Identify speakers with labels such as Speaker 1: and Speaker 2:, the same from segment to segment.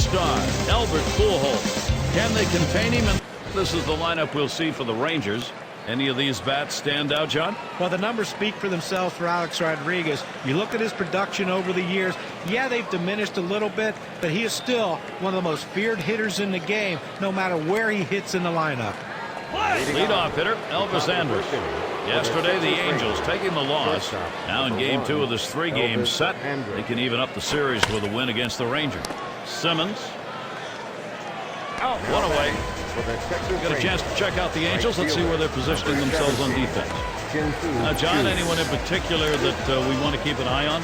Speaker 1: star, Albert Pujols. Can they contain him? And this is the lineup we'll see for the Rangers. Any of these bats stand out, John?
Speaker 2: Well, the numbers speak for themselves for Alex Rodriguez. You look at his production over the years. Yeah, they've diminished a little bit, but he is still one of the most feared hitters in the game, no matter where he hits in the lineup.
Speaker 1: Leadoff hitter, Elvis Andrus. Yesterday, the Angels taking the loss. Now in Game 2 of this 3-game set, they can even up the series with a win against the Rangers. Simmons. One away. Got a chance to check out the Angels. Let's see where they're positioning themselves on defense. Now, John, anyone in particular that we want to keep an eye on?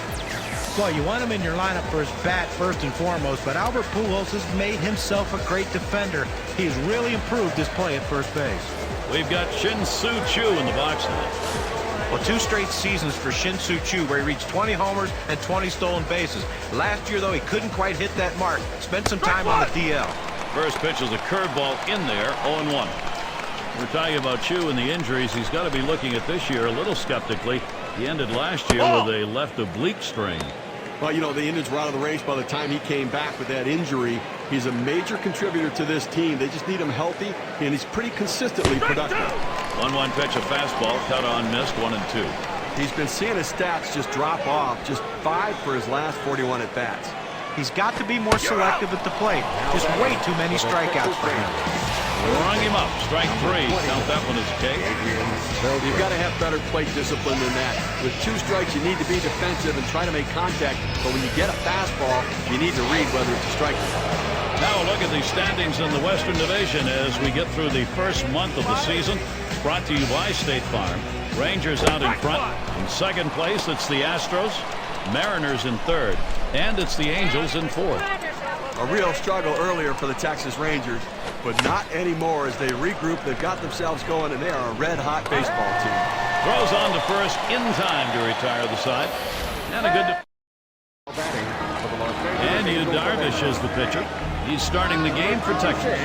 Speaker 2: Well, you want him in your lineup for his bat first and foremost, but Albert Pujols has made himself a great defender. He's really improved his play at first base.
Speaker 1: We've got Shin-Soo Choo in the box now.
Speaker 2: Well, 2 straight seasons for Shin-Soo Choo where he reached 20 homers and 20 stolen bases. Last year, though, he couldn't quite hit that mark. Spent some time on the DL.
Speaker 1: First pitch is a curveball in there, 0-1. We're talking about Choo and the injuries. He's got to be looking at this year a little skeptically. He ended last year with a left oblique strain.
Speaker 3: Well, you know, the Indians were out of the race by the time he came back with that injury. He's a major contributor to this team. They just need him healthy, and he's pretty consistently productive.
Speaker 1: 1-1 pitch, a fastball, cut on, missed, 1-2.
Speaker 3: He's been seeing his stats just drop off, just 5 for his last 41 at-bats.
Speaker 2: He's got to be more selective at the plate. Just way too many strikeouts for him.
Speaker 1: Rung him up. Strike 3. Count that one as K.
Speaker 3: You've got to have better plate discipline than that. With 2 strikes, you need to be defensive and try to make contact. But when you get a fastball, you need to read whether it's a strike or not.
Speaker 1: Now a look at the standings in the Western Division as we get through the first month of the season. Brought to you by State Farm. Rangers out in front. In second place, it's the Astros. Mariners in third. And it's the Angels in fourth.
Speaker 3: A real struggle earlier for the Texas Rangers, but not anymore as they regroup. They've got themselves going, and they are a red-hot baseball team.
Speaker 1: Throws on to first in time to retire the side. And a good... And Yu Darvish is the pitcher. He's starting the game for Texas.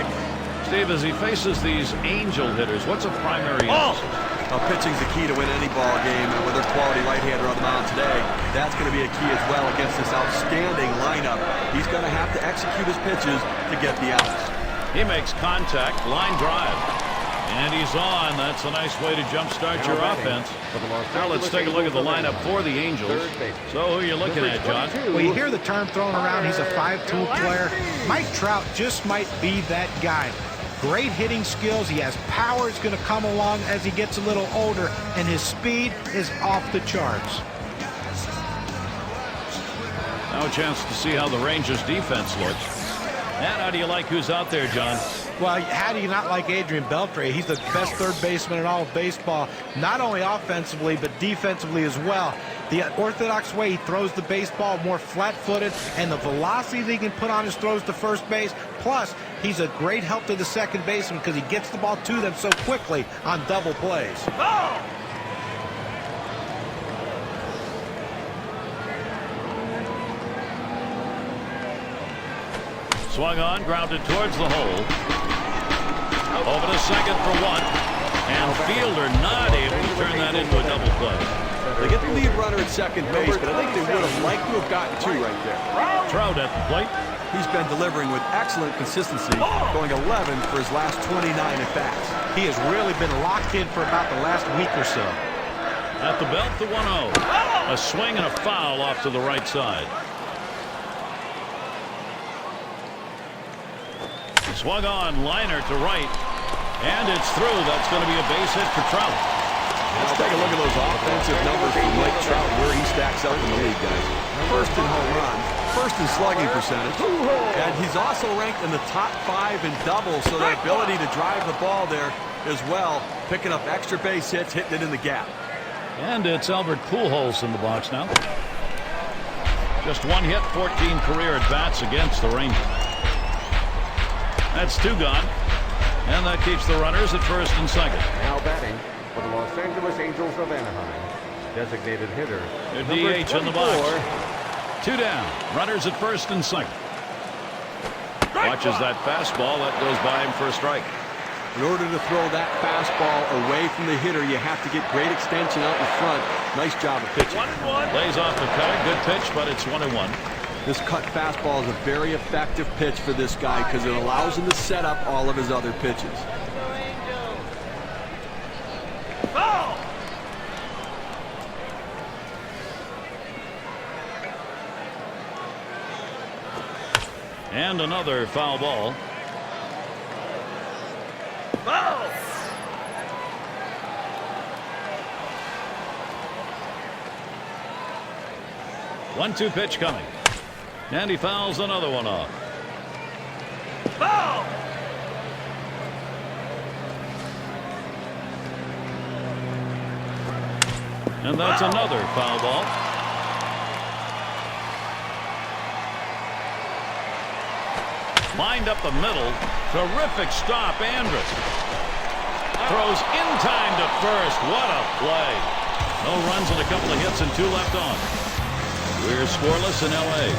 Speaker 1: Steve, as he faces these Angel hitters, what's a primary emphasis?
Speaker 3: Pitching's the key to win any ball game, and with their quality right-hander on the mound today, that's going to be a key as well against this outstanding lineup. He's going to have to execute his pitches to get the outs.
Speaker 1: He makes contact, line drive, and he's on. That's a nice way to jumpstart your offense. Now let's take a look at the lineup for the Angels. So who are you looking at, John?
Speaker 2: Well, you hear the term thrown around. He's a 5-tool player. Mike Trout just might be that guy. Great hitting skills. He has power. It's going to come along as he gets a little older, and his speed is off the charts.
Speaker 1: Now a chance to see how the Rangers defense looks. And how do you like who's out there, John?
Speaker 2: Well, how do you not like Adrian Beltre? He's the best third baseman in all of baseball, not only offensively, but defensively as well. The orthodox way he throws the baseball, more flat-footed, and the velocity that he can put on his throws to first base. Plus, he's a great help to the second baseman because he gets the ball to them so quickly on double plays.
Speaker 1: Swung on, grounded towards the hole. Over to second for 1. And fielder not able to turn that into a double play.
Speaker 3: They get the lead runner at second base, but I think they would have liked to have gotten 2 right there.
Speaker 1: Trout at the plate.
Speaker 3: He's been delivering with excellent consistency, going 11 for his last 29 at-bats.
Speaker 2: He has really been locked in for about the last week or so.
Speaker 1: At the belt, the 1-0. A swing and a foul off to the right side. Swung on, liner to right. And it's through. That's going to be a base hit for Trout.
Speaker 3: Let's take a look at those offensive numbers for Mike Trout, where he stacks up in the league, guys. First in home run, first in slugging percentage, and he's also ranked in the top 5 in doubles, so the ability to drive the ball there as well, picking up extra base hits, hitting it in the gap.
Speaker 1: And it's Albert Pujols in the box now. Just 1 hit, 14 career at-bats against the Rangers. That's 2 gone, and that keeps the runners at first and second.
Speaker 4: Now batting for the Los Angeles Angels of Anaheim, designated hitter,
Speaker 1: the DH in the box. 2 down, runners at first and second. Watches that fastball, that goes by him for a strike.
Speaker 3: In order to throw that fastball away from the hitter, you have to get great extension out in front. Nice job of pitching.
Speaker 1: Lays off the cutter, good pitch, but it's 1-1.
Speaker 3: This cut fastball is a very effective pitch for this guy because it allows him to set up all of his other pitches.
Speaker 1: And another foul ball. 1-2 pitch coming. And he fouls another one off. And that's another foul ball. Lined up the middle. Terrific stop. Andrus throws in time to first. What a play. No runs and a couple of hits and 2 left on. We're scoreless in L.A.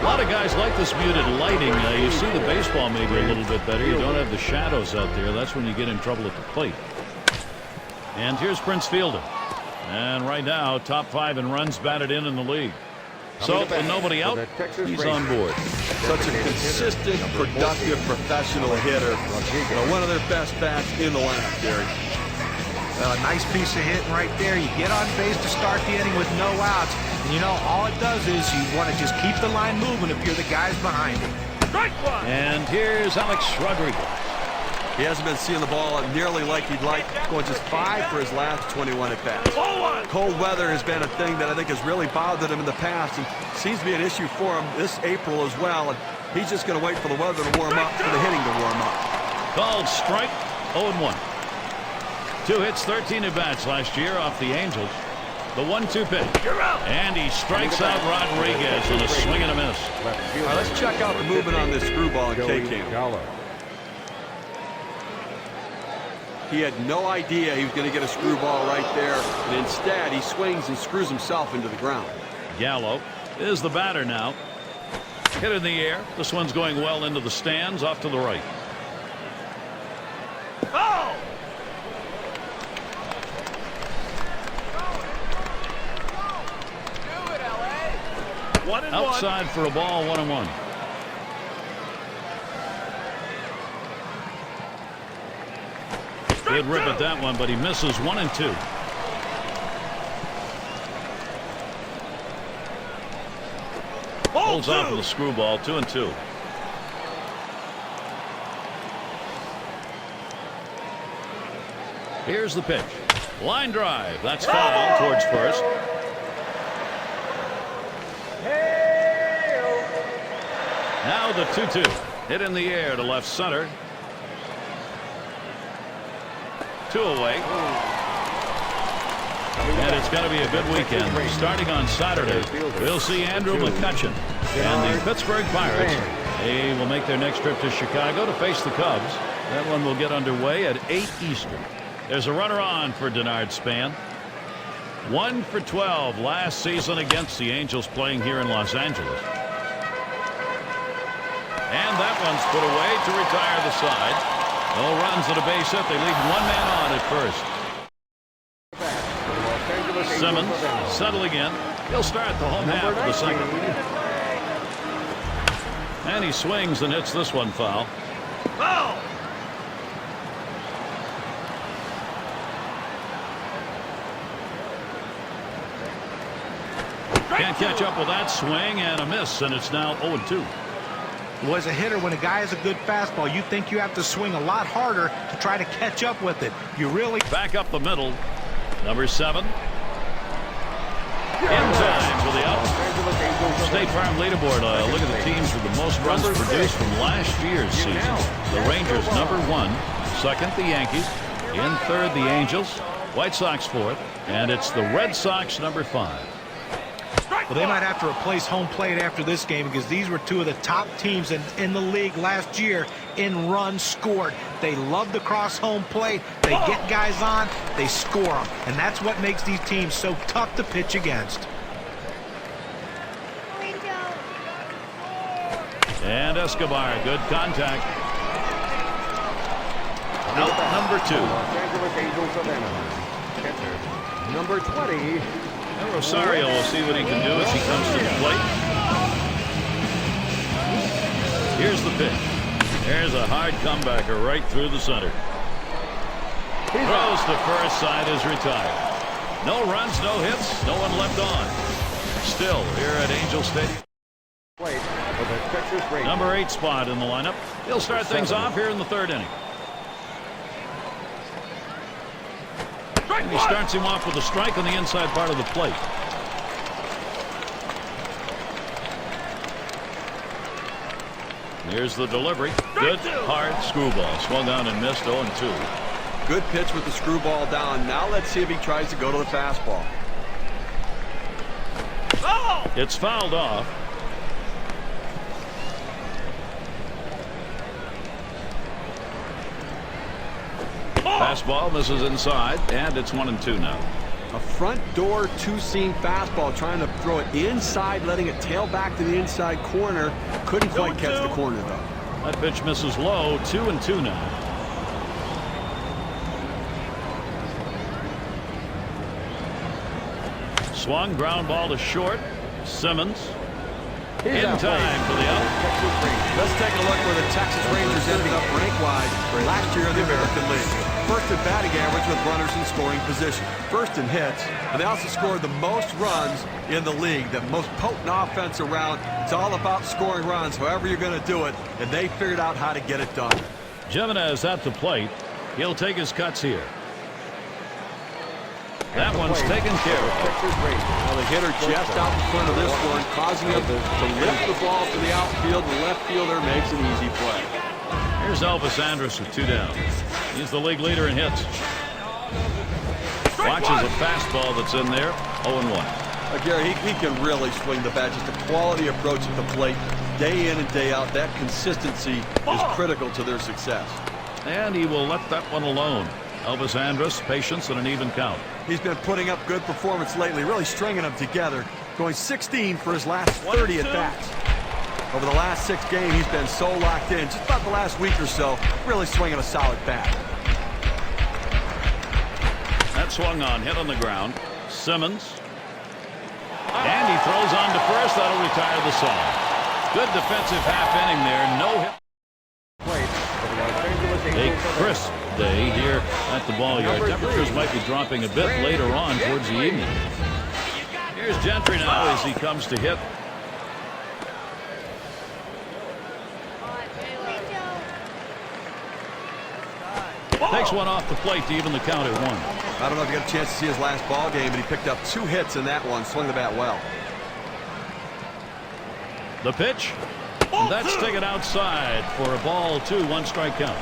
Speaker 1: A lot of guys like this muted lighting. You see the baseball maybe a little bit better. You don't have the shadows out there. That's when you get in trouble at the plate. And here's Prince Fielder. And right now, top 5 in runs batted in the league. So, with nobody out, he's on board.
Speaker 3: Such a consistent, productive, professional hitter. One of their best bats in the lineup, Gary.
Speaker 2: A nice piece of hitting right there. You get on base to start the inning with no outs. And you know, all it does is you want to just keep the line moving if you're the guys behind him.
Speaker 1: And here's Alex Rodriguez.
Speaker 3: He hasn't been seeing the ball nearly like he'd like, going just 5 for his last 21 at-bats. Cold weather has been a thing that I think has really bothered him in the past and seems to be an issue for him this April as well. And he's just going to wait for the weather to warm up, for the hitting to warm up.
Speaker 1: Called strike, 0-1. 2 hits, 13 at-bats last year off the Angels. The 1-2 pitch. And he strikes out Rodriguez with a swing and a miss.
Speaker 3: All right, let's check out the movement on this screwball in K-Cam. He had no idea he was going to get a screwball right there, and instead he swings and screws himself into the ground.
Speaker 1: Gallo is the batter now. Hit in the air. This one's going well into the stands, off to the right.
Speaker 5: Oh! Do it, LA. 1-1.
Speaker 1: Outside for a ball, 1-1. Good rip at that one, but he misses 1-2. Holds off of the screwball, 2-2. Here's the pitch. Line drive. That's foul towards first. Now the 2-2. Hit in the air to left center. 2 away. And it's going to be a good weekend. Starting on Saturday, we'll see Andrew McCutchen and the Pittsburgh Pirates. They will make their next trip to Chicago to face the Cubs. That one will get underway at 8 Eastern. There's a runner on for Denard Span. 1 for 12 last season against the Angels playing here in Los Angeles. And that one's put away to retire the side. No runs at a base hit. They leave 1 man on at first. Simmons settling in. He'll start the home half of the second. And he swings and hits this one foul.
Speaker 5: Foul!
Speaker 1: Can't catch up with that swing and a miss, and it's now 0-2.
Speaker 2: Well, as a hitter, when a guy has a good fastball, you think you have to swing a lot harder to try to catch up with it. You really...
Speaker 1: Back up the middle. Number 7. In time for the out. State Farm leaderboard. Look at the teams with the most runs produced from last year's season. The Rangers, number 1. Second, the Yankees. In third, the Angels. White Sox, 4th. And it's the Red Sox, number 5.
Speaker 2: Well, they might have to replace home plate after this game because these were 2 of the top teams in the league last year in runs scored. They love to cross home plate. They get guys on. They score them. And that's what makes these teams so tough to pitch against.
Speaker 1: And Escobar, good contact. Out number 2.
Speaker 4: Los Angeles Angels of Anaheim. Pitcher, number 20.
Speaker 1: And Rosario will see what he can do as he comes to the plate. Here's the pitch. There's a hard comebacker right through the center. Throws to first, side is retired. No runs, no hits, no one left on. Still here at Angel Stadium.
Speaker 4: Plate for the Texas Rangers.
Speaker 1: Number 8 spot in the lineup. He'll start things off here in the 3rd inning. And he starts him off with a strike on the inside part of the plate. Here's the delivery. Good, hard screwball. Swung on and missed 0-2.
Speaker 3: Good pitch with the screwball down. Now let's see if he tries to go to the fastball.
Speaker 5: Oh!
Speaker 1: It's fouled off. Fastball misses inside, and it's 1-2 now.
Speaker 3: A front door two-seam fastball, trying to throw it inside, letting it tail back to the inside corner. Couldn't quite catch the corner, though.
Speaker 1: That pitch misses low. 2-2 now. Swung, ground ball to short. Simmons in time for the out.
Speaker 3: Let's take a look where the Texas Rangers ended up rank-wise last year in the American League. First in batting average with runners in scoring position. First in hits, and they also scored the most runs in the league. The most potent offense around. It's all about scoring runs, however you're going to do it, and they figured out how to get it done.
Speaker 1: Jimenez at the plate. He'll take his cuts here. That one's taken care of.
Speaker 3: Well, the hitter just out in front of this one, causing him to lift the ball to the outfield. The left fielder makes an easy play.
Speaker 1: Here's Elvis Andrus with 2 down. He's the league leader in hits. Watches a fastball that's in there. 0-1.
Speaker 3: Gary, he can really swing the bat. Just a quality approach at the plate, day in and day out. That consistency is critical to their success.
Speaker 1: And he will let that one alone. Elvis Andrus, patience and an even count.
Speaker 3: He's been putting up good performance lately, really stringing them together, going 16 for his last 30 at-bats. Over the last 6 games, he's been so locked in. Just about the last week or so, really swinging a solid bat.
Speaker 1: That swung on, hit on the ground. Simmons. And he throws on to first. That'll retire the side. Good defensive half inning there. No hit. A crisp day here at the ball yard. Temperatures might be dropping a bit later on towards the evening. Here's Gentry now as he comes to hit. Takes one off the plate to even the count at 1.
Speaker 3: I don't know if you got a chance to see his last ball game, but he picked up 2 hits in that one, swung the bat well.
Speaker 1: The pitch. And that's taken outside for a ball 2, 1 strike count.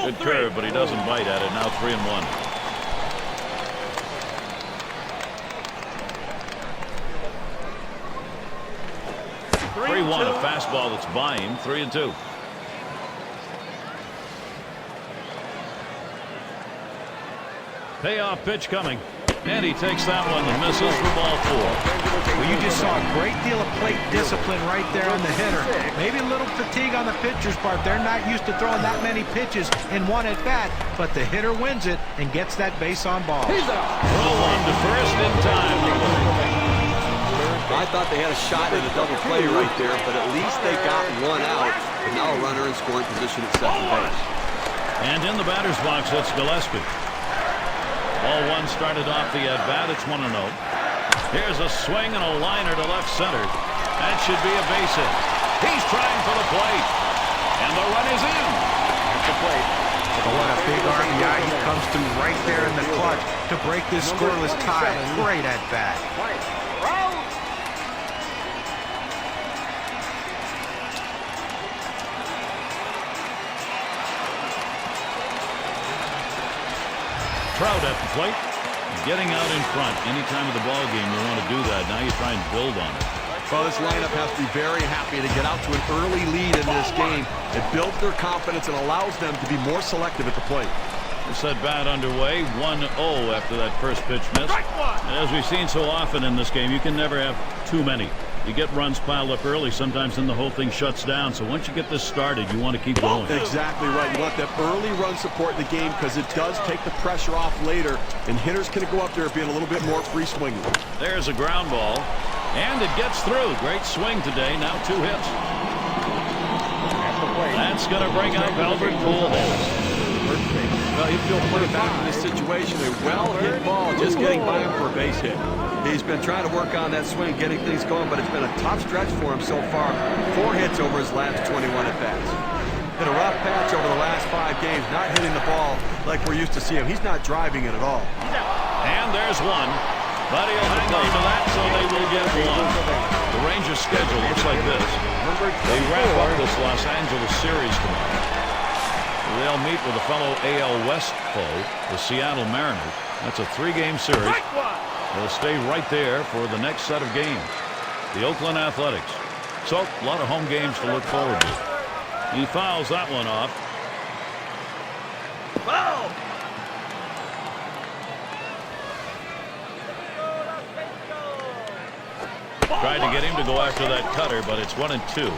Speaker 1: Good curve, but he doesn't bite at it. Now 3-1. 3-1, a fastball that's by him. 3-2. Payoff pitch coming. And he takes that one and misses for ball 4.
Speaker 2: Well, you just saw a great deal of plate discipline right there on the hitter. Maybe a little fatigue on the pitcher's part. They're not used to throwing that many pitches in one at-bat, but the hitter wins it and gets that base on ball.
Speaker 1: Throw on to first in time.
Speaker 3: I thought they had a shot at a double play right there, but at least they got 1 out. And now a runner in scoring position at second base.
Speaker 1: And in the batter's box, it's Gillespie. Ball 1 started off the at-bat. It's 1-0. Here's a swing and a liner to left center. That should be a base hit. He's trying for the plate. And the run is in.
Speaker 2: At the plate. What a big RBI. He comes through right there in the clutch to break this scoreless tie. Great at-bat.
Speaker 1: Trout at the plate, getting out in front. Any time of the ball game you want to do that. Now you try and build on it.
Speaker 3: Well, this lineup has to be very happy to get out to an early lead in this game. It builds their confidence and allows them to be more selective at the plate.
Speaker 1: This at bat underway, 1-0 after that first pitch miss. And as we've seen so often in this game, you can never have too many. You get runs piled up early, sometimes then the whole thing shuts down. So once you get this started, you want to keep going.
Speaker 3: Exactly right. You want that early run support in the game because it does take the pressure off later, and hitters can go up there being a little bit more free swinging.
Speaker 1: There's a ground ball, and it gets through. Great swing today. Now 2 hits. That's going to bring up Albert Pujols.
Speaker 3: Well, you feel pretty back in this situation. A well-hit ball, just getting by him for a base hit. He's been trying to work on that swing, getting things going, but it's been a tough stretch for him so far. 4 hits over his last 21 at-bats. Been a rough patch over the last 5 games, not hitting the ball like we're used to seeing him. He's not driving it at all.
Speaker 1: And there's one. But he'll hang on to that, so they will get one. The Rangers' schedule looks like this. They wrap up this Los Angeles series tomorrow. They'll meet with a fellow AL West foe, the Seattle Mariners. That's a 3-game series. They'll stay right there for the next set of games. The Oakland Athletics. So, a lot of home games to look forward to. He fouls that one off.
Speaker 5: Foul!
Speaker 1: Tried to get him to go after that cutter, but it's 1-2.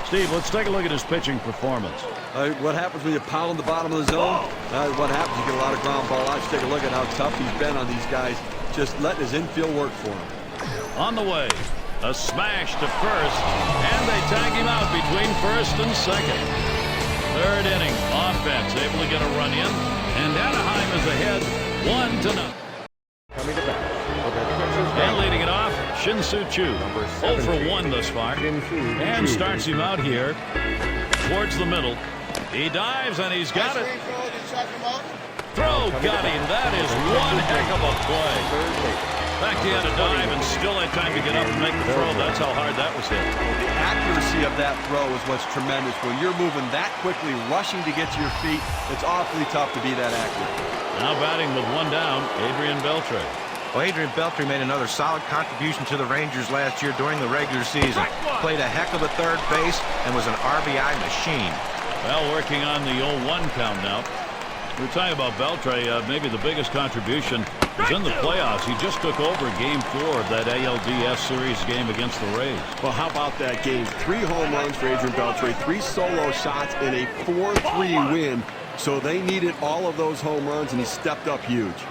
Speaker 1: Steve, let's take a look at his pitching performance.
Speaker 3: What happens when you pound the bottom of the zone? What happens? You get a lot of ground ball outs. Take a look at how tough he's been on these guys, just letting his infield work for him.
Speaker 1: On the way, a smash to first, and they tag him out between first and second. 3rd inning, offense able to get a run in, and Anaheim is ahead 1-0.
Speaker 4: Coming to bat.
Speaker 1: And leading it off, Shin-Soo Choo. 0 for 1 thus far. And starts him out here towards the middle. He dives and he's got it. Throw got him. That is one heck of a play. In fact, he had to dive and still had time to get up and make the throw. That's how hard that was hit.
Speaker 3: The accuracy of that throw is what's tremendous. When you're moving that quickly, rushing to get to your feet, it's awfully tough to be that accurate.
Speaker 1: Now batting with 1 down, Adrian Beltre.
Speaker 2: Well, Adrian Beltre made another solid contribution to the Rangers last year during the regular season. Played a heck of a third base and was an RBI machine.
Speaker 1: Well, working on the 0-1 count now. We're talking about Beltre. Maybe the biggest contribution is in the playoffs. He just took over Game 4 of that ALDS series game against the Rays.
Speaker 3: Well, how about that game? 3 home runs for Adrian Beltre, 3 solo shots, and a 4-3 win. So they needed all of those home runs, and he stepped up huge.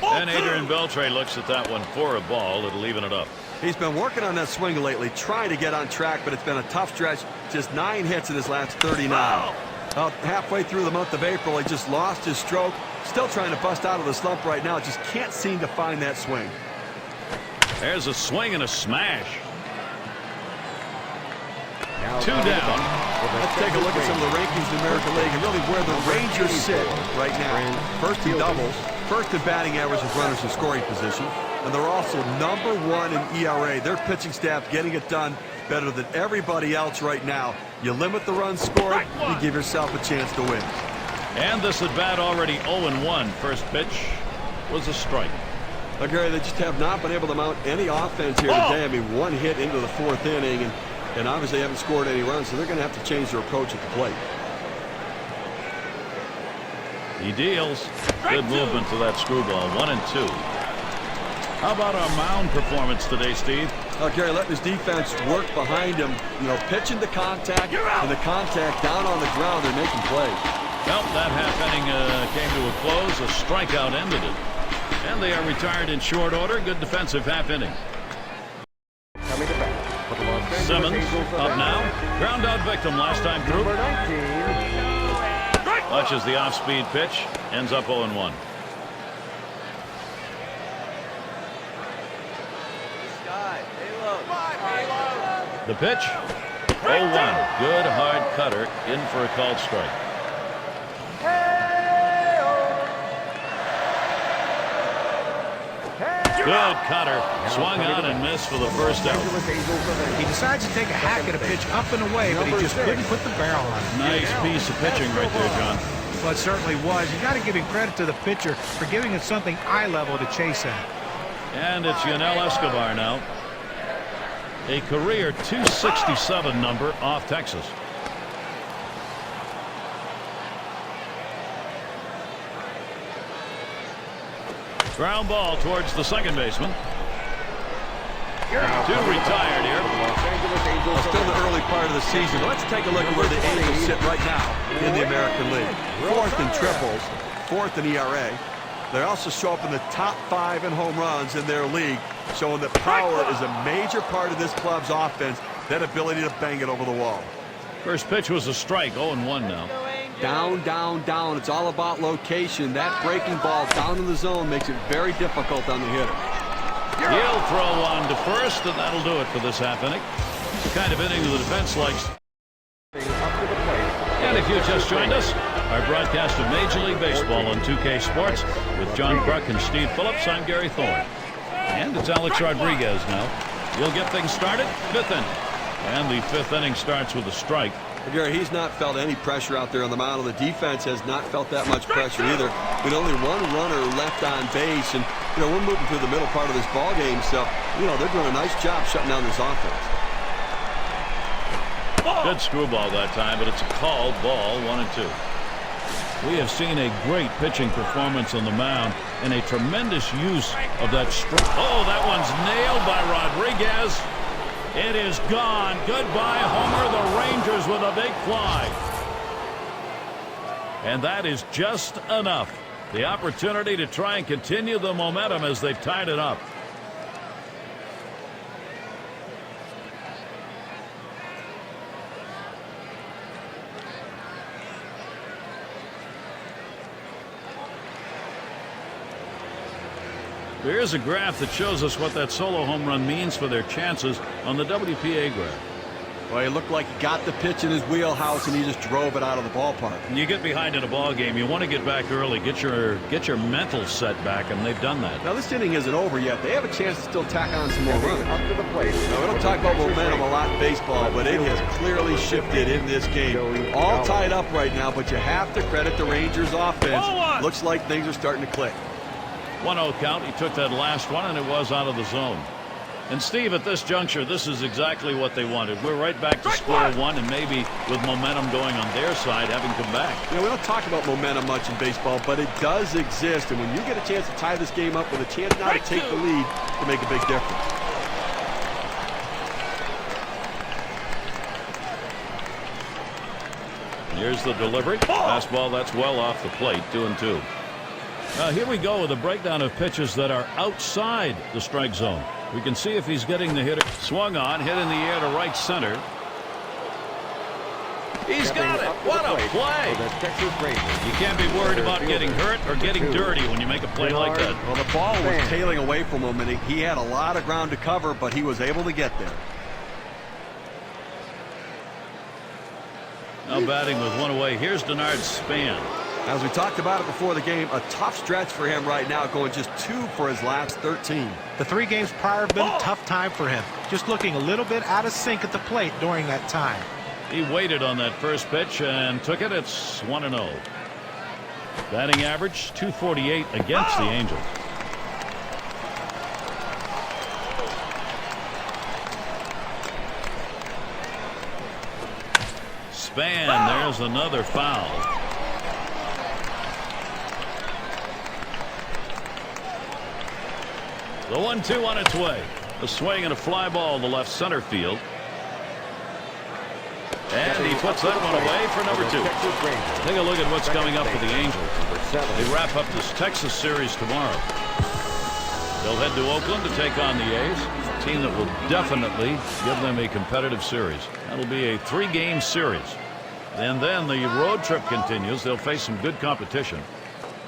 Speaker 1: And Adrian Beltre looks at that one for a ball. It'll even it up.
Speaker 3: He's been working on that swing lately, trying to get on track, but it's been a tough stretch. Just 9 hits in his last 39. Halfway through the month of April, he just lost his stroke. Still trying to bust out of the slump right now. Just can't seem to find that swing.
Speaker 1: There's a swing and a smash. 2 down.
Speaker 3: Let's take a look at some of the rankings in the American League and really where the Rangers sit right now. First in doubles, first in batting average with runners in scoring position, and they're also #1 in ERA. Their pitching staff getting it done better than everybody else right now. You limit the runs scored, you give yourself a chance to win.
Speaker 1: And this at bat already 0-1. First pitch was a strike.
Speaker 3: Now, Gary, they just have not been able to mount any offense here today. I mean, 1 hit into the 4th inning, and obviously haven't scored any runs, so they're going to have to change their approach at the plate.
Speaker 1: He deals. Good movement to that screwball. 1-2. How about our mound performance today, Steve?
Speaker 3: Gary, letting his defense work behind him. You know, pitching the contact and the contact down on the ground. They're making plays.
Speaker 1: Well, that half inning came to a close. A strikeout ended it. And they are retired in short order. Good defensive half inning.
Speaker 4: Coming to bat. For the Los Angeles
Speaker 1: Simmons
Speaker 4: Angels of
Speaker 1: up now.
Speaker 4: Anaheim,
Speaker 1: Ground out victim last time through.
Speaker 4: number 19.
Speaker 1: Watches the off-speed pitch. Ends up 0-1. The pitch. 0-1. Good hard cutter in for a called strike. Good cutter. Swung on and missed for the first out.
Speaker 2: He decides to take a hack at a pitch up and away, but he just couldn't put the barrel on it.
Speaker 1: Nice piece of pitching right there, John.
Speaker 2: Well, it certainly was. You got to give him credit to the pitcher for giving it something eye level to chase at.
Speaker 1: And it's Yonel Escobar now. A career 267 number off Texas. Ground ball towards the second baseman. Two retired here.
Speaker 3: Well, still the early part of the season. Let's take a look at where the Angels sit right now in the American League. 4th in triples, 4th in ERA. They also show up in the top 5 in home runs in their league, showing that power is a major part of this club's offense, that ability to bang it over the wall.
Speaker 1: First pitch was a strike, 0-1 now.
Speaker 3: Down, down, down. It's all about location. That breaking ball down in the zone makes it very difficult on the hitter.
Speaker 1: He'll throw on to first, and that'll do it for this half inning. It's the kind of inning the defense likes. And if you just joined us, our broadcast of Major League Baseball on 2K Sports with John Kruk and Steve Phillips. I'm Gary Thorne. And it's Alex Rodriguez now. You'll get things started, 5th inning. And the 5th inning starts with a strike.
Speaker 3: Gary, he's not felt any pressure out there on the mound. The defense has not felt that much pressure either. With only one runner left on base, and we're moving through the middle part of this ball game, so they're doing a nice job shutting down this offense.
Speaker 1: Good screwball that time, but it's a called ball, 1-2. We have seen a great pitching performance on the mound and a tremendous use of that strike. Oh, that one's nailed by Rodriguez. It is gone. Goodbye, Homer. The Rangers with a big fly. And that is just enough. The opportunity to try and continue the momentum as they've tied it up. Here's a graph that shows us what that solo home run means for their chances on the WPA graph.
Speaker 3: Well, he looked like he got the pitch in his wheelhouse and he just drove it out of the ballpark.
Speaker 1: When you get behind in a ball game, you want to get back early, get your mental set back, and they've done that.
Speaker 3: Now this inning isn't over yet. They have a chance to still tack on some more runs.
Speaker 4: Up to the plate.
Speaker 3: Now, we don't talk about momentum a lot in baseball, but it has clearly shifted in this game. All tied up right now, but you have to credit the Rangers offense. Looks like things are starting to click.
Speaker 1: 1-0 count. He took that last one, and it was out of the zone. And Steve, at this juncture, this is exactly what they wanted. We're right back to square one, and maybe with momentum going on their side, having come back.
Speaker 3: We don't talk about momentum much in baseball, but it does exist. And when you get a chance to tie this game up with a chance now to take the lead, it can make a big difference.
Speaker 1: Here's the delivery. Fastball, that's well off the plate, 2-2. Here we go with a breakdown of pitches that are outside the strike zone. We can see if he's getting the hitter. Swung on, hit in the air to right center. He's got it. What a play. You can't be worried about getting hurt or getting dirty when you make a play like that.
Speaker 3: Well, the ball was tailing away from him, and he had a lot of ground to cover, but he was able to get there.
Speaker 1: Now batting with one away. Here's Denard Span.
Speaker 3: As we talked about it before the game, a tough stretch for him right now, going just 2 for his last 13.
Speaker 2: The 3 games prior have been a tough time for him. Just looking a little bit out of sync at the plate during that time.
Speaker 1: He waited on that first pitch and took it. It's 1-0. Batting average, .248 against the Angels. Span, there's another foul. The 1-2 on its way. A swing and a fly ball to left center field. And he puts that one away for number 2. Take a look at what's coming up for the Angels. They wrap up this Texas series tomorrow. They'll head to Oakland to take on the A's, a team that will definitely give them a competitive series. That'll be a 3-game series. And then the road trip continues. They'll face some good competition.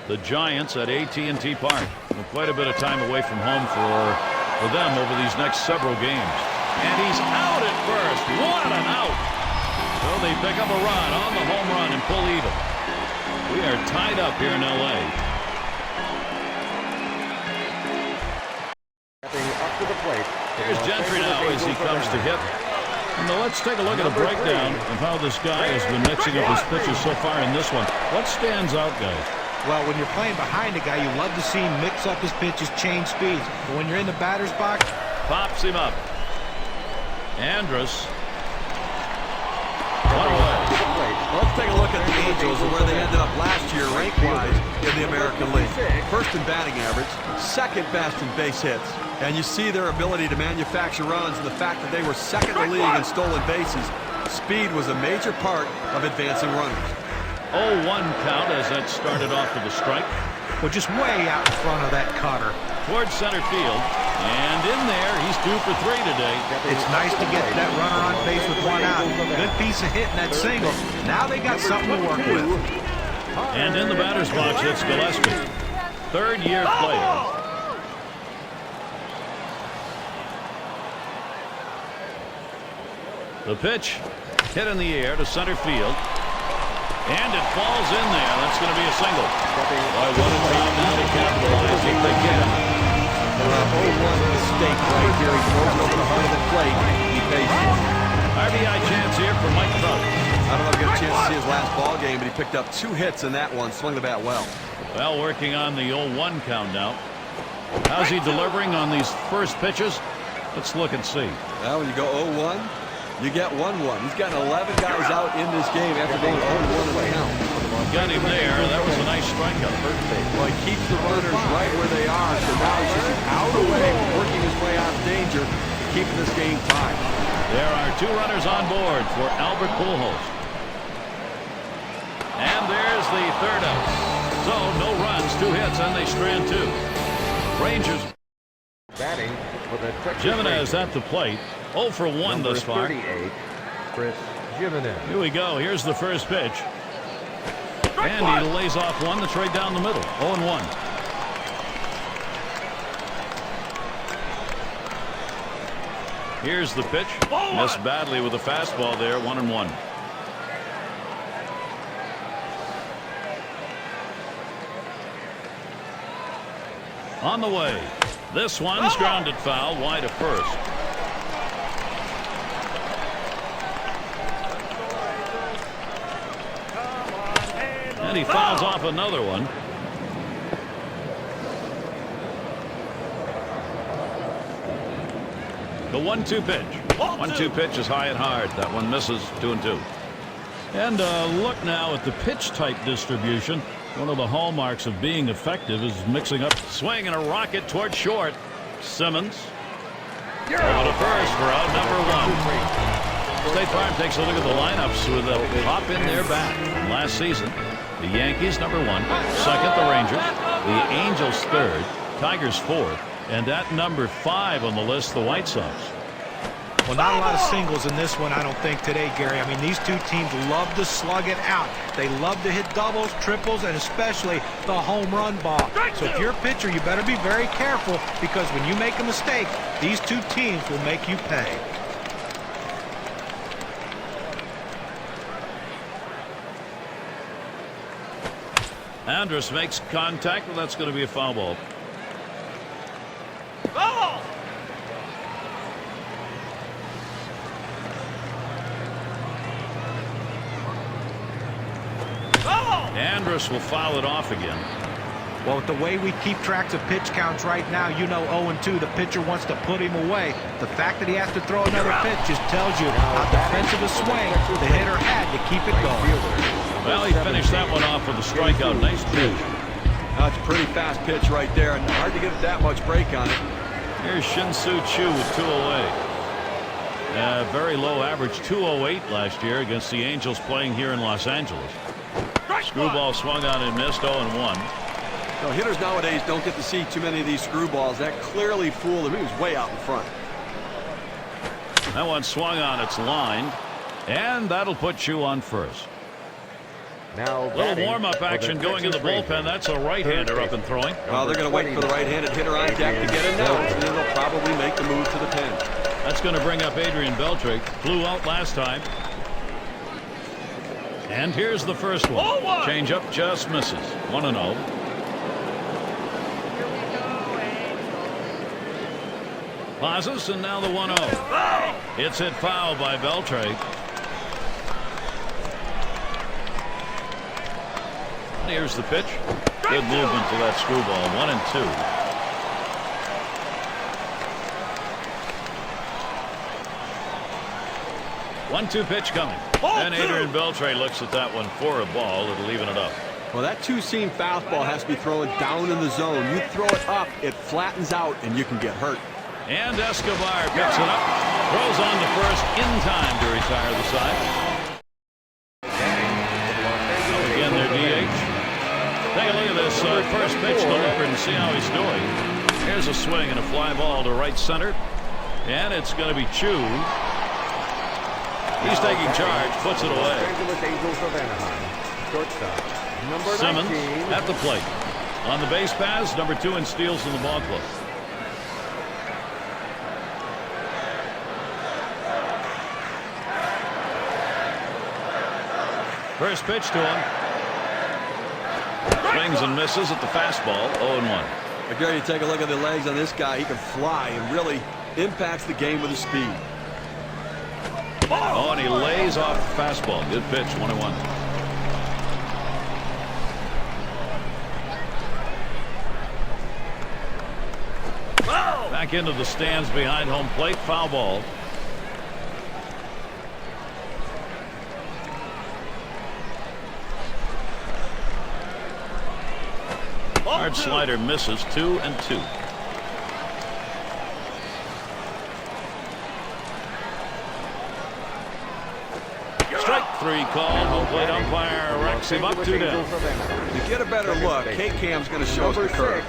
Speaker 1: The Giants at AT&T Park. Quite a bit of time away from home for them over these next several games. And he's out at first. What an out. Well, they pick up a run on the home run and pull even. We are tied up here in L.A.
Speaker 4: Up to the plate.
Speaker 1: Here's Gentry now as he comes to hit. And now let's take a look at a breakdown of how this guy has been mixing up his pitches so far in this one. What stands out, guys?
Speaker 2: Well, when you're playing behind a guy, you love to see him mix up his pitches, change speeds. But when you're in the batter's box,
Speaker 1: Pops him up. Andrus. One away.
Speaker 3: Let's take a look at the Angels and where they ended up last year rank-wise in the American League. First in batting average, second best in base hits. And you see their ability to manufacture runs and the fact that they were second in the league in stolen bases. Speed was a major part of advancing runners.
Speaker 1: 0-1 count as that started off with a strike.
Speaker 2: Well, just way out in front of that cutter.
Speaker 1: Towards center field. And in there, he's 2 for 3 today.
Speaker 2: It's nice to get that runner on base with one out. Good piece of hitting that single. Now they got something to work with.
Speaker 1: And in the batter's box, it's Gillespie. Third-year player. The pitch hit in the air to center field. And it falls in there. That's going to be a single. Boy, what a time now to capitalize if they can.
Speaker 3: 0-1 mistake right here. He throws it over the heart of the plate. He pays it.
Speaker 1: RBI chance here for Mike Trout.
Speaker 3: I don't know if you got a chance to see his last ball game, but he picked up 2 hits in that one. Swung the bat well.
Speaker 1: Well, working on the 0-1 count now. How's he delivering on these first pitches? Let's look and see.
Speaker 3: Well, when you go 0-1, you get 1-1. He's gotten 11 guys out in this game after going 0-1 in the count.
Speaker 1: Got him there. That was a nice strikeout.
Speaker 3: Well, he keeps the runners right where they are, so now he's just out of the way, working his way out of danger, keeping this game tied.
Speaker 1: There are 2 runners on board for Albert Pujols. And there's the third out. So no runs, 2 hits, and they strand 2. Rangers.
Speaker 4: Batting for the Texas
Speaker 1: Jimenez at the plate. 0 for 1
Speaker 4: Number
Speaker 1: thus far.
Speaker 4: 38, Chris Jimenez.
Speaker 1: Here we go. Here's the first pitch. And he lays off one that's right down the middle. 0-1. Here's the pitch. Missed badly with a fastball there. 1-1. On the way. This one's grounded foul wide of first. And he fouls off another one. The 1-2 pitch. 1-2 pitch is high and hard. That one misses. 2-2. And look now at the pitch type distribution. One of the hallmarks of being effective is mixing up swing and a rocket toward short. Simmons. Over to first for out number 1. State Farm takes a look at the lineups with a pop in their bat from last season. The Yankees number 1, second the Rangers, the Angels third, Tigers fourth, and at number 5 on the list the White Sox.
Speaker 2: Well, not a lot of singles in this one, I don't think, today, Gary. I mean, these 2 teams love to slug it out. They love to hit doubles, triples, and especially the home run ball. So if you're a pitcher, you better be very careful, because when you make a mistake, these 2 teams will make you pay.
Speaker 1: Andrus makes contact, but that's going to be a foul ball. Andrus will foul it off again.
Speaker 2: Well, with the way we keep tracks of pitch counts right now, you know 0-2, the pitcher wants to put him away. The fact that he has to throw another pitch just tells you how defensive a swing the hitter had to keep it going.
Speaker 1: Well, he finished that one off with a strikeout. Nice pitch.
Speaker 3: That's a pretty fast pitch right there, and hard to get that much break on it.
Speaker 1: Here's Shin-Soo Choo with 208. Very low average, 208 last year against the Angels playing here in Los Angeles. Screwball swung on and missed. 0-1.
Speaker 3: So hitters nowadays don't get to see too many of these screwballs. That clearly fooled him. He was way out in front.
Speaker 1: That one swung on, it's lined, and that'll put Choo on first.
Speaker 4: Now
Speaker 1: A little warm-up action going in the bullpen. That's a right-hander up and throwing.
Speaker 3: Well, they're going to wait for the right-handed hitter on deck to get announced, and then they'll probably make the move to the pen.
Speaker 1: That's going to bring up Adrian Beltre. Flew out last time. And here's the first one. Change-up just misses. 1-0. Pazos, and now the 1-0. It's hit foul by Beltre. Here's the pitch. Good movement to that screwball. 1-2. 1-2 pitch coming. And Adrian Beltre looks at that one for a ball. It'll even it up.
Speaker 3: Well, that two-seam fastball has to be thrown down in the zone. You throw it up, it flattens out, and you can get hurt.
Speaker 1: And Escobar picks it up. Throws on to first in time to retire the side. Again, their DH. Take a look at this first pitch to Looper and see how he's doing. Here's a swing and a fly ball to right center. And it's going to be Chu. He's taking charge, puts it away. Simmons at the plate. On the base paths, number 2 in steals in the ball club. First pitch to him. Swings and misses at the fastball. 0-1.
Speaker 3: Gary, you take a look at the legs on this guy. He can fly and really impacts the game with his speed.
Speaker 1: Oh, and he lays off the fastball. Good pitch. 1-1. Back into the stands behind home plate. Foul ball. Hard slider misses. 2-2. Strike 3 called. Home plate umpire racks him up 2 down.
Speaker 3: To get a better look, K-Cam's going to show us the curve.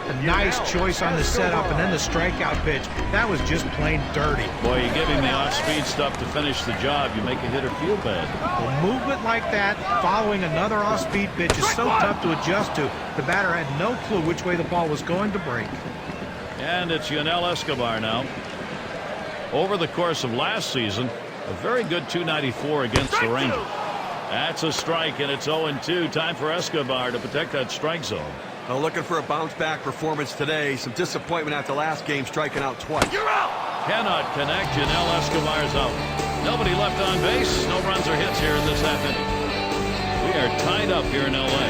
Speaker 2: A nice choice on the setup, and then the strikeout pitch. That was just plain dirty.
Speaker 1: Boy, you give him the off-speed stuff to finish the job. You make a hitter feel bad.
Speaker 2: A movement like that, following another off-speed pitch, is so tough to adjust to. The batter had no clue which way the ball was going to break.
Speaker 1: And it's Yunel Escobar now. Over the course of last season, a very good .294 against the Rangers. That's a strike, and it's 0-2. Time for Escobar to protect that strike zone.
Speaker 3: Well, looking for a bounce-back performance today. Some disappointment after last game, striking out twice.
Speaker 5: You're out.
Speaker 1: Cannot connect. Yunel Escobar's out. Nobody left on base. No runs or hits here in this half inning. We are tied up here in L.A.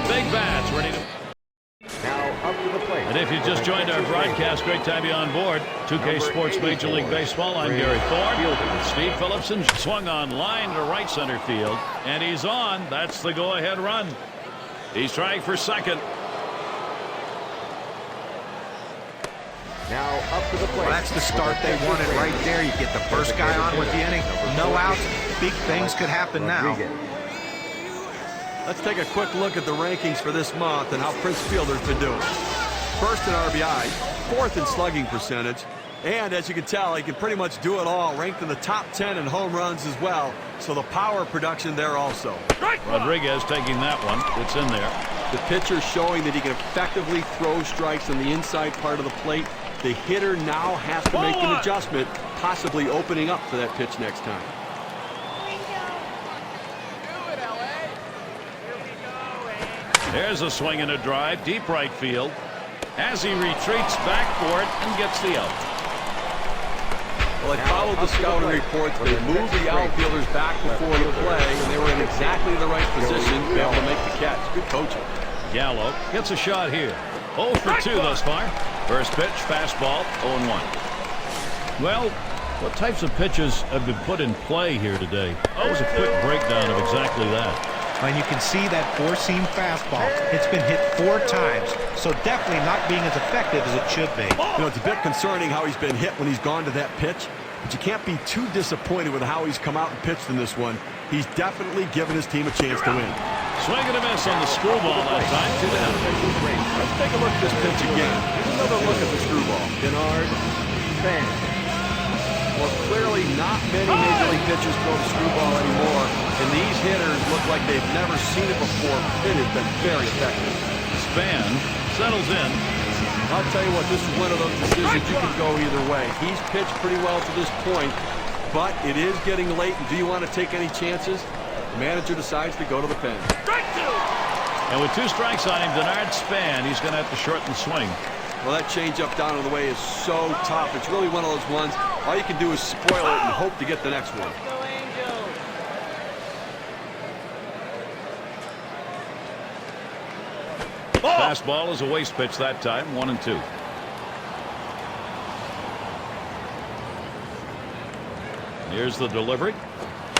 Speaker 1: Big bats ready to...
Speaker 4: Now up to the plate.
Speaker 1: And if you just joined our broadcast, great to have you on board. 2K Sports Major League Baseball. I'm Gary Thorne. Steve Phillipson swung on line to right center field. And he's on. That's the go-ahead run. He's trying for second.
Speaker 4: Now up to the plate.
Speaker 2: Well, that's the start they wanted right there. You get the first guy on with the inning. No outs. Big things could happen now.
Speaker 3: Let's take a quick look at the rankings for this month and how Prince Fielder's been doing. First in RBI, 4th in slugging percentage, and as you can tell, he can pretty much do it all. Ranked in the top 10 in home runs as well, so the power production there also.
Speaker 1: Rodriguez taking that one. It's in there.
Speaker 3: The pitcher showing that he can effectively throw strikes on the inside part of the plate. The hitter now has to make an adjustment, possibly opening up for that pitch next time.
Speaker 1: There's a swing and a drive, deep right field. As he retreats back for it and gets the out.
Speaker 3: Well, I followed the scouting reports. They moved the outfielders back before the play, and they were in exactly the right position to be able to make the catch. Good coaching.
Speaker 1: Gallo gets a shot here. 0 for 2 thus far. First pitch, fastball, 0-1. Well, what types of pitches have been put in play here today? That was a quick breakdown of exactly that.
Speaker 2: And you can see that four-seam fastball. It's been hit 4 times, so definitely not being as effective as it should be.
Speaker 3: You know, it's a bit concerning how he's been hit when he's gone to that pitch, but you can't be too disappointed with how he's come out and pitched in this one. He's definitely given his team a chance to win.
Speaker 1: Swing and a miss on the screwball that time. 2 down.
Speaker 3: Let's take a look at this pitch again. Here's another look at the screwball.
Speaker 4: Denard Fan.
Speaker 3: Well, clearly not many Major League pitchers throw the screwball anymore, and these hitters look like they've never seen it before. It has been very effective.
Speaker 1: Span settles in.
Speaker 3: I'll tell you what, this is one of those decisions you can go either way. He's pitched pretty well to this point, but it is getting late, and do you want to take any chances? The manager decides to go to the pen.
Speaker 1: And with 2 strikes on him, Denard Span, he's going to have to shorten the swing.
Speaker 3: Well, that changeup down on the way is so tough. It's really one of those ones, all you can do is spoil it and hope to get the next one.
Speaker 1: Fastball is a waste pitch that time, 1-2. Here's the delivery.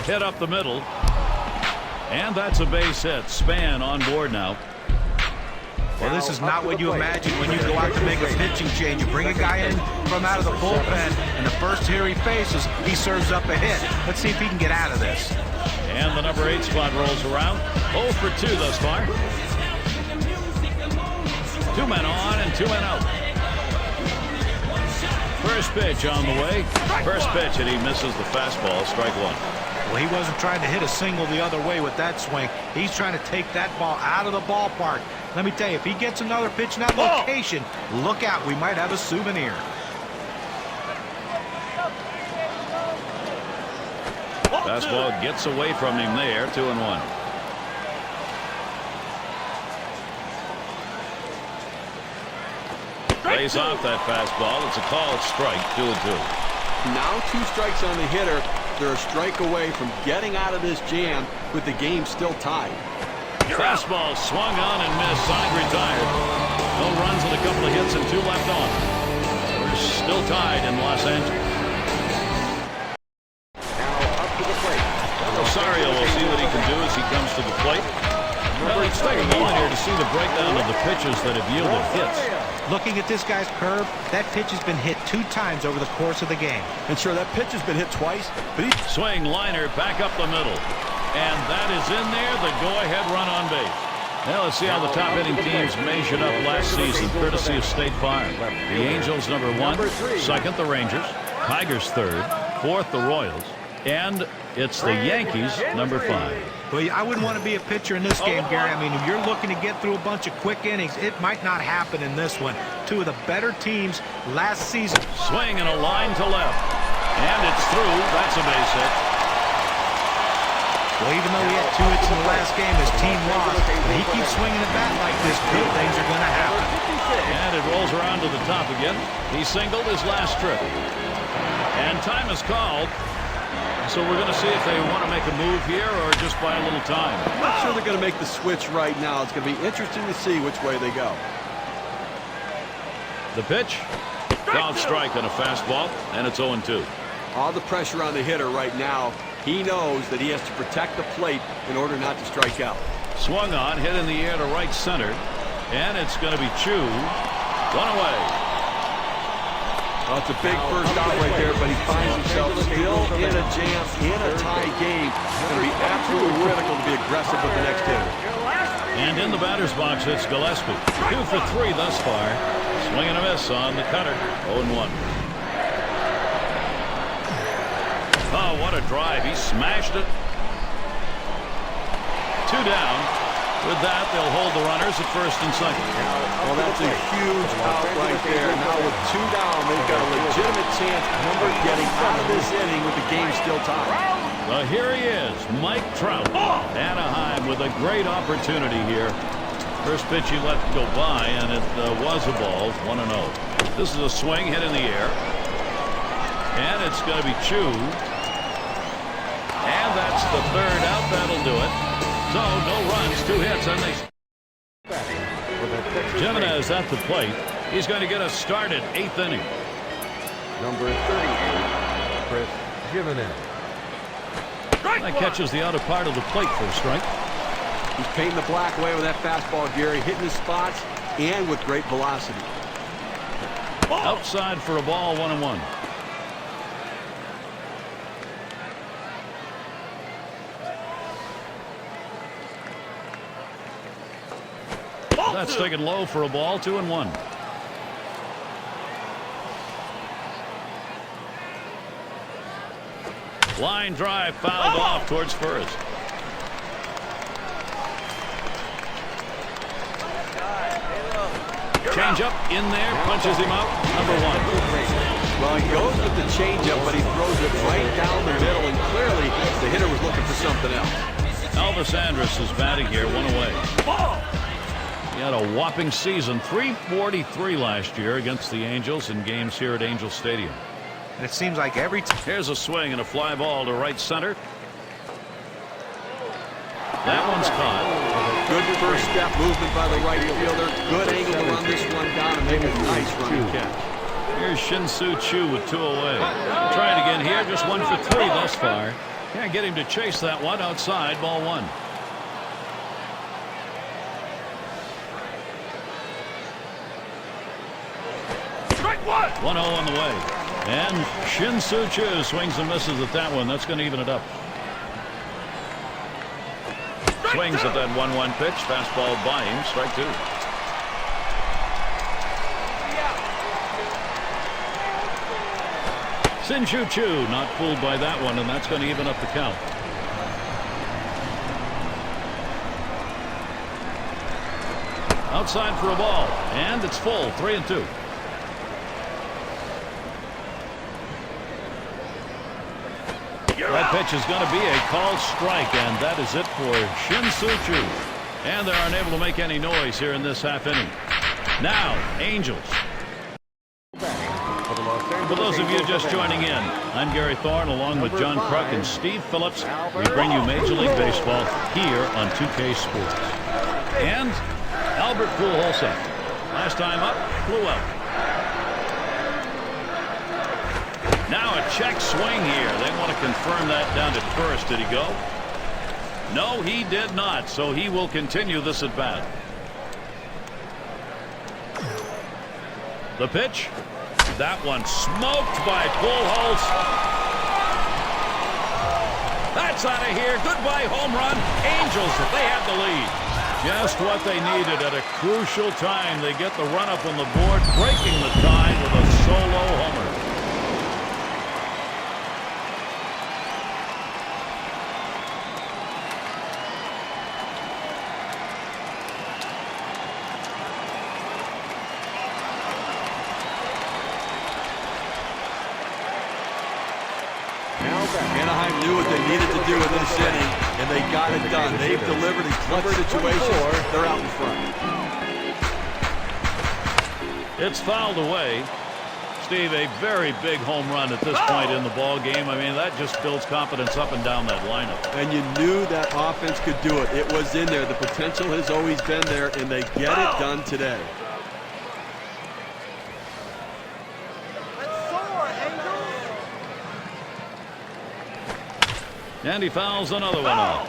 Speaker 1: Hit up the middle. And that's a base hit. Span on board now.
Speaker 2: Well, this is not what you imagine when you go out to make a pitching change. You bring a guy in from out of the bullpen, and the first hitter he faces, he serves up a hit. Let's see if he can get out of this.
Speaker 1: And the number 8 spot rolls around. 0 for 2 thus far. 2 men on and 2 men out. First pitch on the way. First pitch, and he misses the fastball. Strike 1.
Speaker 2: Well, he wasn't trying to hit a single the other way with that swing. He's trying to take that ball out of the ballpark. Let me tell you, if he gets another pitch in that location, look out. We might have a souvenir.
Speaker 1: Fastball gets away from him there. 2-1. Lays off that fastball. It's a call. It's strike. 2-2.
Speaker 3: Now 2 strikes on the hitter. They're a strike away from getting out of this jam with the game still tied.
Speaker 1: Fastball swung on and missed. Side retired. No runs and a couple of hits and 2 left on. We're still tied in Los Angeles.
Speaker 4: Now up to the plate.
Speaker 1: Rosario will see what he can do as he comes to the plate. Well, let's take a moment here to see the breakdown of the pitches that have yielded hits.
Speaker 2: Looking at this guy's curve, that pitch has been hit 2 times over the course of the game.
Speaker 3: And sure, that pitch has been hit twice, but he...
Speaker 1: Swing liner back up the middle. And that is in there, the go-ahead run on base. Now let's see how the top-hitting teams measured up last season, courtesy of State Farm. The Angels, number 1. Second, the Rangers. Tigers, 3rd. 4th, the Royals. And it's the Yankees, number 5.
Speaker 2: Well, I wouldn't want to be a pitcher in this game, Gary. I mean, if you're looking to get through a bunch of quick innings, it might not happen in this one. 2 of the better teams last season.
Speaker 1: Swing and a line to left. And it's through. That's a base hit.
Speaker 2: Well, even though he had 2 hits in the last game, his team lost. But he keeps swinging a bat like this, good things are going to happen.
Speaker 1: And it rolls around to the top again. He singled his last trip. And time is called. So we're going to see if they want to make a move here or just buy a little time.
Speaker 3: I'm not sure they're going to make the switch right now. It's going to be interesting to see which way they go.
Speaker 1: The pitch. Foul strike on a fastball, and it's 0-2.
Speaker 3: All the pressure on the hitter right now. He knows that he has to protect the plate in order not to strike out.
Speaker 1: Swung on, hit in the air to right center, and it's going to be chewed. 1 away.
Speaker 3: Well, it's a big first out right there, but he finds himself still in a jam, in a tie game. It's going to be absolutely critical to be aggressive with the next hitter.
Speaker 1: And in the batter's box, it's Gillespie. 2 for 3 thus far. Swing and a miss on the cutter. 0-1. Oh, what a drive. He smashed it. 2 down. With that, they'll hold the runners at first and second.
Speaker 3: Well, that's a huge out right there. Now with 2 down, they've got a legitimate chance of getting out of this inning with the game still tied.
Speaker 1: Well, here he is, Mike Trout. Anaheim with a great opportunity here. First pitch he let go by, and it was a ball, 1-0. This is a swing hit in the air. And it's going to be chewed. And that's the 3rd out. That'll do it. So, no runs, 2 hits, and they... Jimenez at the plate. He's going to get a start at 8th inning.
Speaker 4: Number 38, Chris Jimenez.
Speaker 1: That catches the outer part of the plate for a strike.
Speaker 3: He's painting the black away with that fastball, Gary, hitting his spots and with great velocity.
Speaker 1: Outside for a ball, 1-1. That's taken low for a ball, 2-1. Line drive fouled off towards first. Change up in there, punches him out. Number 1.
Speaker 3: Well, he goes with the changeup, but he throws it right down the middle, and clearly the hitter was looking for something else.
Speaker 1: Elvis Andrus is batting here, 1 away. He had a whopping season, 343 last year against the Angels in games here at Angel Stadium.
Speaker 2: And it seems like every time.
Speaker 1: Here's a swing and a fly ball to right center. That one's caught.
Speaker 3: Good first step movement by the right fielder. Good angle to run this one down and make a nice running catch.
Speaker 1: Here's Shin-Soo Choo with 2 away. Trying again here, just 1 for 3 thus far. Can't get him to chase that one outside, ball 1.
Speaker 5: Strike 1.
Speaker 1: 1-0 on the way. And Shin-Soo Choo swings and misses at that one. That's going to even it up. Swings at that 1-1 pitch. Fastball by him. Strike 2. Shin-Soo Choo not fooled by that one, and that's going to even up the count. Outside for a ball, and it's full. 3-2. That pitch is going to be a called strike, and that is it for Shin-Soo Choo. And they aren't able to make any noise here in this half inning. Now, Angels. For those of you just joining in, I'm Gary Thorne along with John Kruk and Steve Phillips. We bring you Major League Baseball here on 2K Sports. And Albert Pujols up. Last time up, flew out. Now a check swing here. They want to confirm that down to first. Did he go? No, he did not. So he will continue this at bat. The pitch. That one smoked by Pujols. That's out of here. Goodbye home run. Angels, they have the lead. Just what they needed at a crucial time. They get the run up on the board, breaking the tie with a solo homer.
Speaker 3: Anaheim knew what they needed to do in this inning, and they got it done. They've delivered in clutch situations. They're out in front.
Speaker 1: It's fouled away. Steve, a very big home run at this point in the ball game. I mean, that just builds confidence up and down that lineup.
Speaker 3: And you knew that offense could do it. It was in there. The potential has always been there, and they get it done today.
Speaker 1: And he fouls another one off.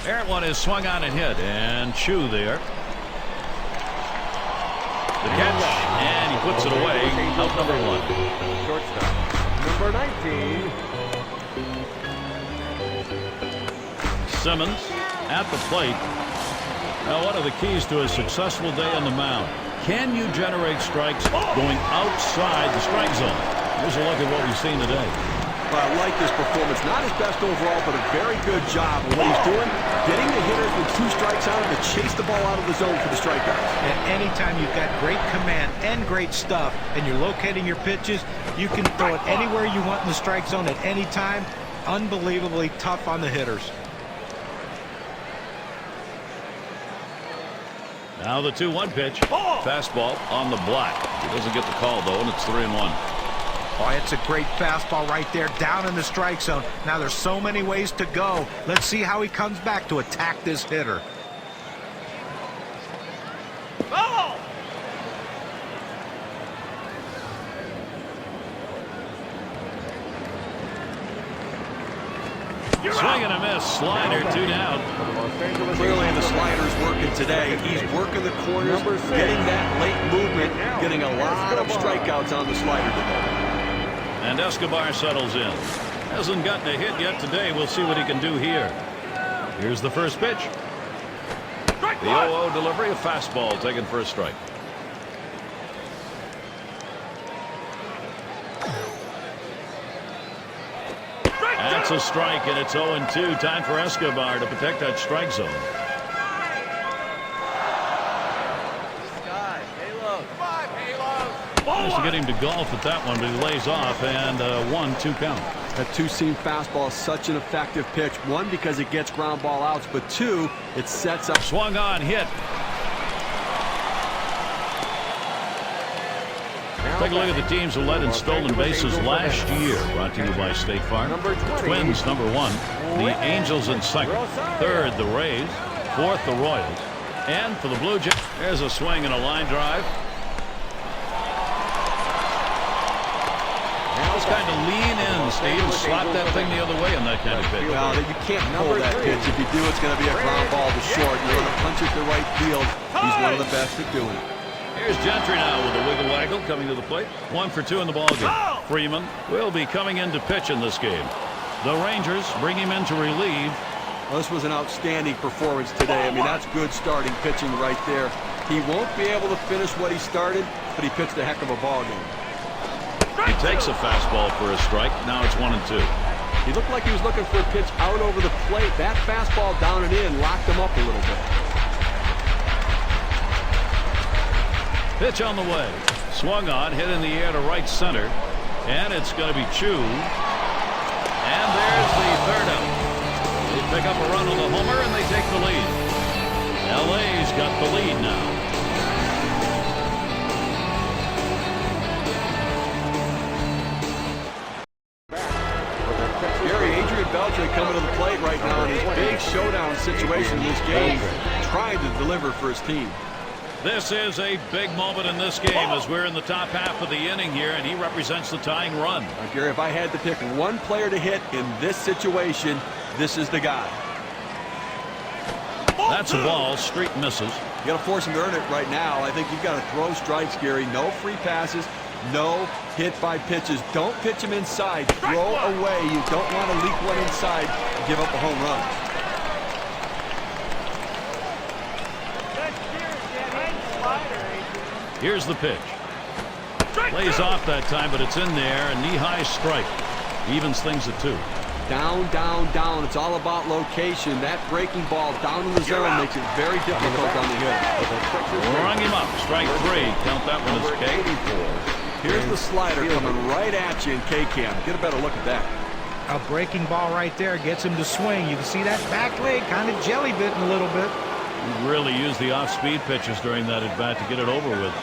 Speaker 1: That one is swung on and hit, and Choo there. The catch, and he puts it away. Out number 1.
Speaker 4: Shortstop, number 19.
Speaker 1: Simmons at the plate. Now, one of the keys to a successful day on the mound. Can you generate strikes going outside the strike zone? Here's a look at what we've seen today.
Speaker 3: I like this performance. Not his best overall, but a very good job. What he's doing, getting the hitters with 2 strikes on him to chase the ball out of the zone for the strikeouts.
Speaker 2: And anytime you've got great command and great stuff, and you're locating your pitches, you can throw it anywhere you want in the strike zone at any time. Unbelievably tough on the hitters.
Speaker 1: Now the 2-1 pitch. Fastball on the block. He doesn't get the call, though, and it's 3-1.
Speaker 2: Oh, it's a great fastball right there down in the strike zone. Now there's so many ways to go. Let's see how he comes back to attack this hitter.
Speaker 5: Ball.
Speaker 1: Swing and a miss. Slider, 2 down.
Speaker 3: Clearly the slider's working today. He's working the corners, getting that late movement, getting a lot of strikeouts on the slider today.
Speaker 1: And Escobar settles in. Hasn't gotten a hit yet today. We'll see what he can do here. Here's the first pitch. The 0-0 delivery, a fastball taken for a strike. That's a strike, and it's 0-2. Time for Escobar to protect that strike zone. Nice to get him to golf at that one, but he lays off, and 1-2 count.
Speaker 3: That 2-seam fastball is such an effective pitch. 1, because it gets ground ball outs, but 2, it sets up.
Speaker 1: Swung on, hit. Take a look at the teams who led in stolen bases last year. Brought to you by State Farm. Twins, number 1. The Angels in second. Third, the Rays. Fourth, the Royals. And for the Blue Jays, there's a swing and a line drive. Just kind of lean in, Steve, and slap that thing the other way on that kind of pitch.
Speaker 3: Well, you can't pull that pitch. If you do, it's going to be a ground ball to short. You want to punch it to right field. He's one of the best at doing it.
Speaker 1: Here's Gentry now with a wiggle waggle coming to the plate. 1 for 2 in the ballgame. Freeman will be coming in to pitch in this game. The Rangers bring him in to relieve.
Speaker 3: Well, this was an outstanding performance today. I mean, that's good starting pitching right there. He won't be able to finish what he started, but he pitched a heck of a ball game.
Speaker 1: He takes a fastball for a strike. Now it's 1-2.
Speaker 3: He looked like he was looking for a pitch out over the plate. That fastball down and in locked him up a little bit.
Speaker 1: Pitch on the way. Swung on, hit in the air to right center. And it's going to be Chu. And there's the third out. They pick up a run on the homer, and they take the lead. LA's got the lead now.
Speaker 3: Adrian Beltre coming to the plate right now in his big showdown situation in this game, trying to deliver for his team.
Speaker 1: This is a big moment in this game as we're in the top half of the inning here, and he represents the tying run.
Speaker 3: Gary, if I had to pick one player to hit in this situation, this is the guy.
Speaker 1: That's a ball. Street misses.
Speaker 3: You got to force him to earn it right now. I think you've got to throw strikes, Gary. No free passes. No hit by pitches. Don't pitch him inside. Throw away. You don't want to leak one inside and give up a home run.
Speaker 1: Here's the pitch. Lays off that time, but it's in there. A knee-high strike. Evens things at 2.
Speaker 3: Down, down, down. It's all about location. That breaking ball down in the zone makes it very difficult on the hitter.
Speaker 1: Rung him up. Strike 3. Count that one as K.
Speaker 3: Here's the slider coming right at you in K-Cam. Get a better look at that.
Speaker 2: A breaking ball right there gets him to swing. You can see that back leg kind of jelly bitten a little bit.
Speaker 1: He really used the off-speed pitches during that at-bat to get it over with.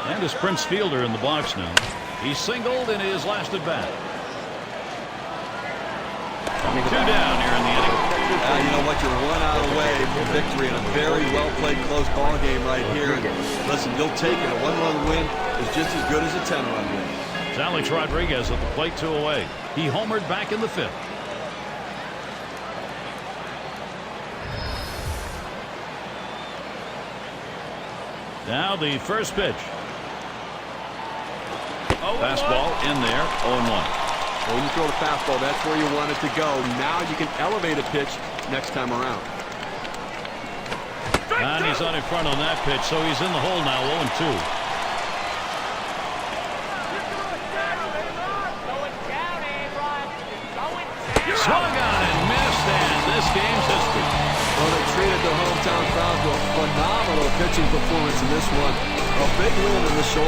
Speaker 1: And his Prince Fielder in the box now. He singled in his last at-bat. 2 down here in the inning.
Speaker 3: You know what? You're 1 out away from victory in a very well-played close ball game right here. Listen, you'll take it. A 1-run win is just as good as a 10-run win.
Speaker 1: It's Alex Rodriguez at the plate, 2 away. He homered back in the 5th. Now the first pitch. Fastball in there, 0-1.
Speaker 3: When you throw the fastball, that's where you want it to go. Now you can elevate a pitch next time around.
Speaker 1: And he's on in front on that pitch, so he's in the hole now, 0-2. Swung on and missed, and this game's history.
Speaker 3: Well, they treated their hometown crowd to a phenomenal pitching performance in this one. A big win in the short.